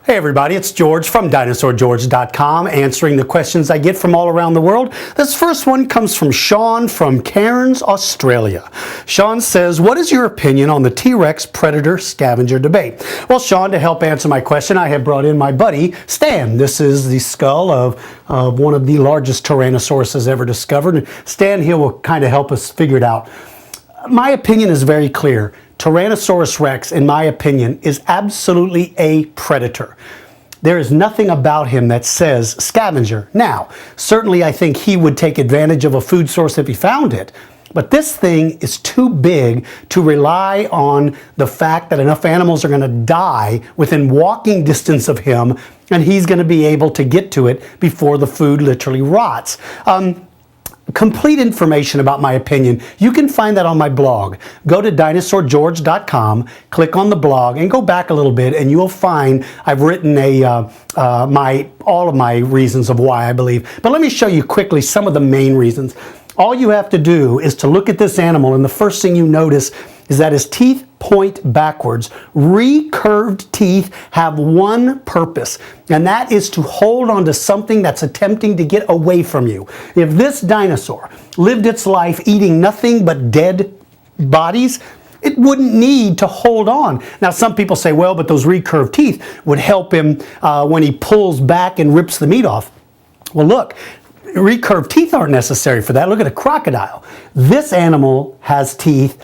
Hey everybody, it's George from DinosaurGeorge.com answering the questions I get from all around the world. This first one comes from Sean from Cairns, Australia. Sean says, what is your opinion on the T-Rex Predator-Scavenger debate? Well, Sean, to help answer my question, I have brought in my buddy, Stan. This is the skull of one of the largest Tyrannosauruses ever discovered. And Stan here will kind of help us figure it out. My opinion is very clear. Tyrannosaurus Rex, in my opinion, is absolutely a predator. There is nothing about him that says scavenger. Now, certainly I think he would take advantage of a food source if he found it, but this thing is too big to rely on the fact that enough animals are going to die within walking distance of him, and he's going to be able to get to it before the food literally rots. Complete information about my opinion, you can find that on my blog. Go to dinosaurgeorge.com, click on the blog, and go back a little bit, and you'll find I've written all of my reasons of why I believe. But let me show you quickly some of the main reasons. All you have to do is to look at this animal, and the first thing you notice is that his teeth point backwards. Recurved teeth have one purpose, and that is to hold on to something that's attempting to get away from you. If this dinosaur lived its life eating nothing but dead bodies, it wouldn't need to hold on. Now, some people say, well, but those recurved teeth would help him when he pulls back and rips the meat off. Well, look, recurved teeth aren't necessary for that. Look at a crocodile. This animal has teeth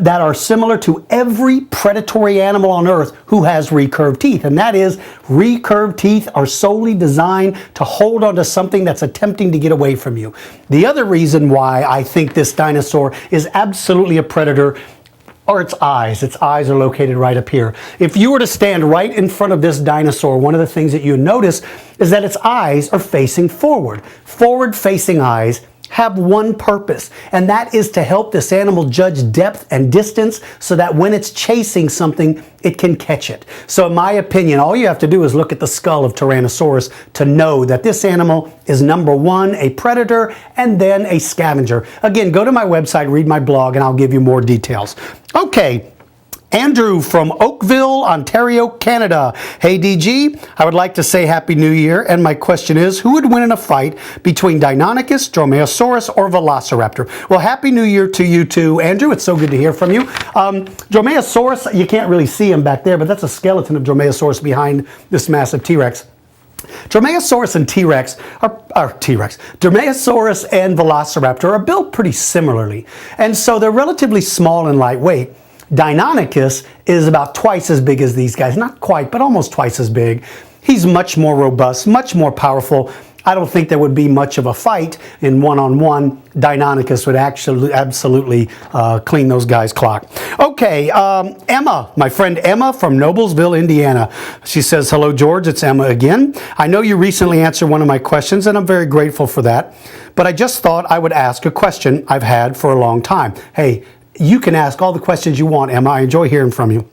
that are similar to every predatory animal on earth who has recurved teeth, and that is recurved teeth are solely designed to hold on to something that's attempting to get away from you. The other reason why I think this dinosaur is absolutely a predator are its eyes. Its eyes are located right up here. If you were to stand right in front of this dinosaur, one of the things that you notice is that its eyes are facing forward. Forward-facing eyes have one purpose, and that is to help this animal judge depth and distance so that when it's chasing something, it can catch it. So in my opinion, all you have to do is look at the skull of Tyrannosaurus to know that this animal is number one, a predator, and then a scavenger. Again, go to my website, read my blog, and I'll give you more details. Okay. Andrew from Oakville, Ontario, Canada. Hey DG, I would like to say Happy New Year, and my question is, who would win in a fight between Deinonychus, Dromaeosaurus, or Velociraptor? Well, Happy New Year to you too, Andrew. It's so good to hear from you. Dromaeosaurus, you can't really see him back there, but that's a skeleton of Dromaeosaurus behind this massive T-Rex. Dromaeosaurus and Dromaeosaurus and Velociraptor are built pretty similarly, and so they're relatively small and lightweight. Deinonychus is about twice as big as these guys. Not quite, but almost twice as big. He's much more robust, much more powerful. I don't think there would be much of a fight in one-on-one. Deinonychus would actually absolutely clean those guys' clock. Okay, Emma, my friend Emma from Noblesville, Indiana. She says, hello, George. It's Emma again. I know you recently answered one of my questions, and I'm very grateful for that. But I just thought I would ask a question I've had for a long time. Hey, you can ask all the questions you want, Emma. I enjoy hearing from you.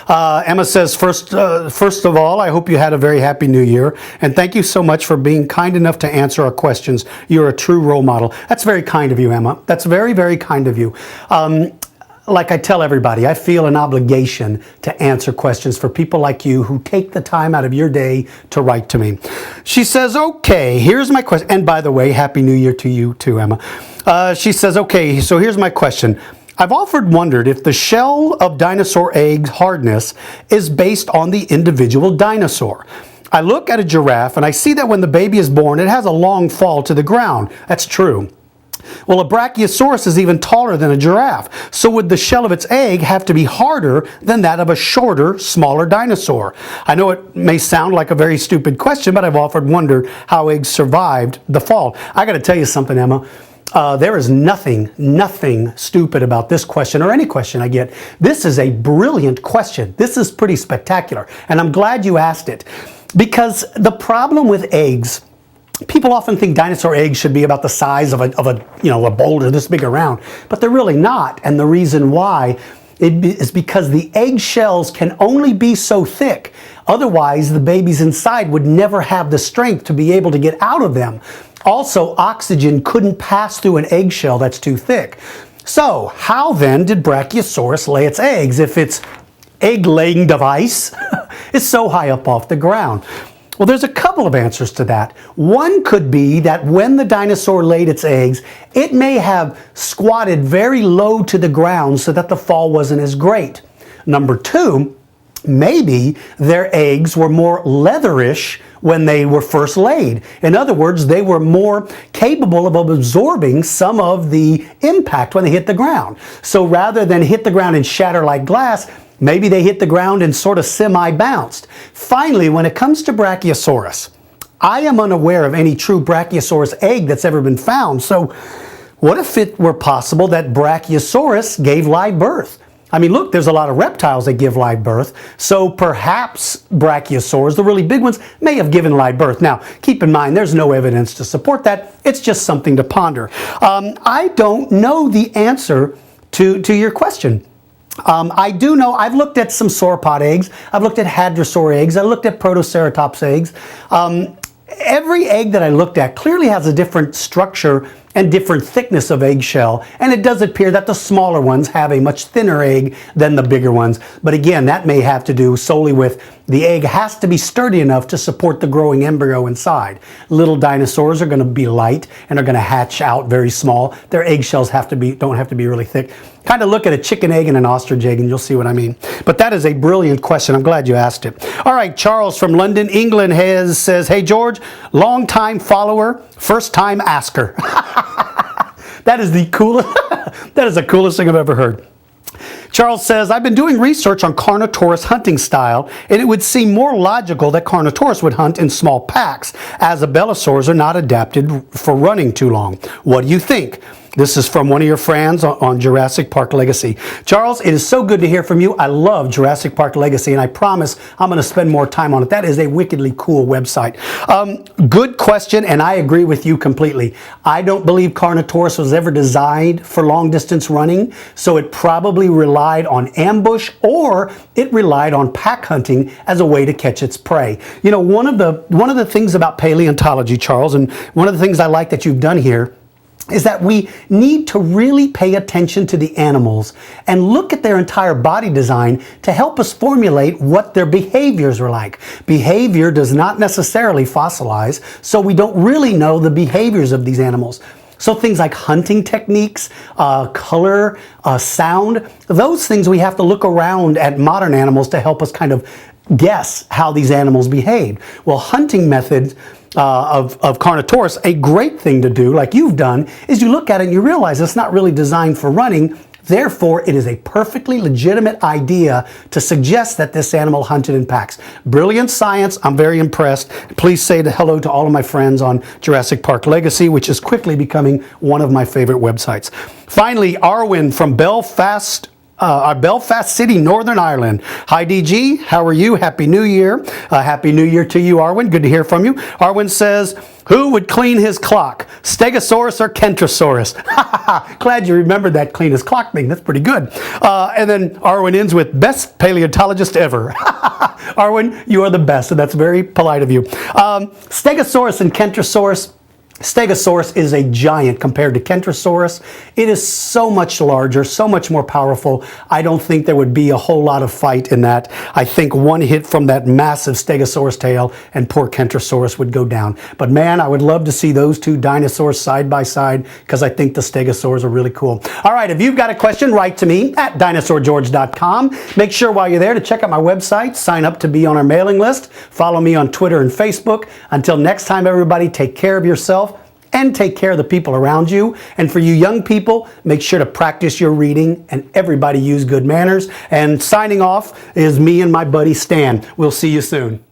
Emma says, first of all, I hope you had a very happy new year, and thank you so much for being kind enough to answer our questions. You're a true role model. That's very kind of you, Emma. That's very, very kind of you. Like I tell everybody, I feel an obligation to answer questions for people like you who take the time out of your day to write to me. She says, okay, here's my question. And by the way, Happy New Year to you too, Emma. She says, okay, so here's my question. I've often wondered if the shell of dinosaur egg hardness is based on the individual dinosaur. I look at a giraffe and I see that when the baby is born, it has a long fall to the ground. That's true. Well, a brachiosaurus is even taller than a giraffe. So would the shell of its egg have to be harder than that of a shorter, smaller dinosaur? I know it may sound like a very stupid question, but I've often wondered how eggs survived the fall. I got to tell you something, Emma. There is nothing stupid about this question or any question I get. This is a brilliant question. This is pretty spectacular, and I'm glad you asked it, because the problem with eggs, people often think dinosaur eggs should be about the size of a boulder this big around, but they're really not. And the reason why is because the egg shells can only be so thick. Otherwise, the babies inside would never have the strength to be able to get out of them. Also, oxygen couldn't pass through an eggshell that's too thick. So, how then did Brachiosaurus lay its eggs if its egg-laying device is so high up off the ground? Well, there's a couple of answers to that. One could be that when the dinosaur laid its eggs, it may have squatted very low to the ground so that the fall wasn't as great. Number two, maybe their eggs were more leatherish when they were first laid. In other words, they were more capable of absorbing some of the impact when they hit the ground. So rather than hit the ground and shatter like glass, maybe they hit the ground and sort of semi-bounced. Finally, when it comes to Brachiosaurus, I am unaware of any true Brachiosaurus egg that's ever been found. So what if it were possible that Brachiosaurus gave live birth? I mean, look, there's a lot of reptiles that give live birth. So perhaps Brachiosaurs, the really big ones, may have given live birth. Now, keep in mind, there's no evidence to support that. It's just something to ponder. I don't know the answer to your question. I do know, I've looked at some sauropod eggs, I've looked at hadrosaur eggs, I looked at protoceratops eggs. Every egg that I looked at clearly has a different structure and different thickness of eggshell, and it does appear that the smaller ones have a much thinner egg than the bigger ones. But again, that may have to do solely with the egg has to be sturdy enough to support the growing embryo inside. Little dinosaurs are going to be light and are going to hatch out very small. Their eggshells don't have to be really thick. Kind of look at a chicken egg and an ostrich egg and you'll see what I mean. But that is a brilliant question. I'm glad you asked it. All right, Charles from London, England says, hey George, long time follower, first time asker. That is the coolest, that is the coolest thing I've ever heard. Charles says, I've been doing research on Carnotaurus hunting style, and it would seem more logical that Carnotaurus would hunt in small packs, as the Belosaurs are not adapted for running too long. What do you think? This is from one of your friends on Jurassic Park Legacy. Charles, it is so good to hear from you. I love Jurassic Park Legacy, and I promise I'm going to spend more time on it. That is a wickedly cool website. Good question, and I agree with you completely. I don't believe Carnotaurus was ever designed for long-distance running, so it probably relied on ambush, or it relied on pack hunting as a way to catch its prey. You know, one of the things about paleontology, Charles, and one of the things I like that you've done here, is that we need to really pay attention to the animals and look at their entire body design to help us formulate what their behaviors are like. Behavior does not necessarily fossilize, so we don't really know the behaviors of these animals. So things like hunting techniques, color, sound, those things we have to look around at modern animals to help us kind of guess how these animals behave. Well, hunting methods of Carnotaurus, a great thing to do, like you've done, is you look at it and you realize it's not really designed for running. Therefore, it is a perfectly legitimate idea to suggest that this animal hunted in packs. Brilliant science. I'm very impressed. Please say hello to all of my friends on Jurassic Park Legacy, which is quickly becoming one of my favorite websites. Finally, Arwin from Belfast, Belfast City, Northern Ireland. Hi DG, how are you? Happy New Year. Happy New Year to you, Arwin. Good to hear from you. Arwin says, who would clean his clock? Stegosaurus or Kentrosaurus? Glad you remembered that clean his clock thing. That's pretty good. And then Arwin ends with best paleontologist ever. Arwin, you are the best, and that's very polite of you. Stegosaurus and Kentrosaurus. Stegosaurus is a giant compared to Kentrosaurus. It is so much larger, so much more powerful. I don't think there would be a whole lot of fight in that. I think one hit from that massive Stegosaurus tail and poor Kentrosaurus would go down. But man, I would love to see those two dinosaurs side by side because I think the Stegosaurs are really cool. All right, if you've got a question, write to me at dinosaurgeorge.com. Make sure while you're there to check out my website, sign up to be on our mailing list, follow me on Twitter and Facebook. Until next time, everybody, take care of yourself and take care of the people around you. And for you young people, make sure to practice your reading and everybody use good manners. And signing off is me and my buddy Stan. We'll see you soon.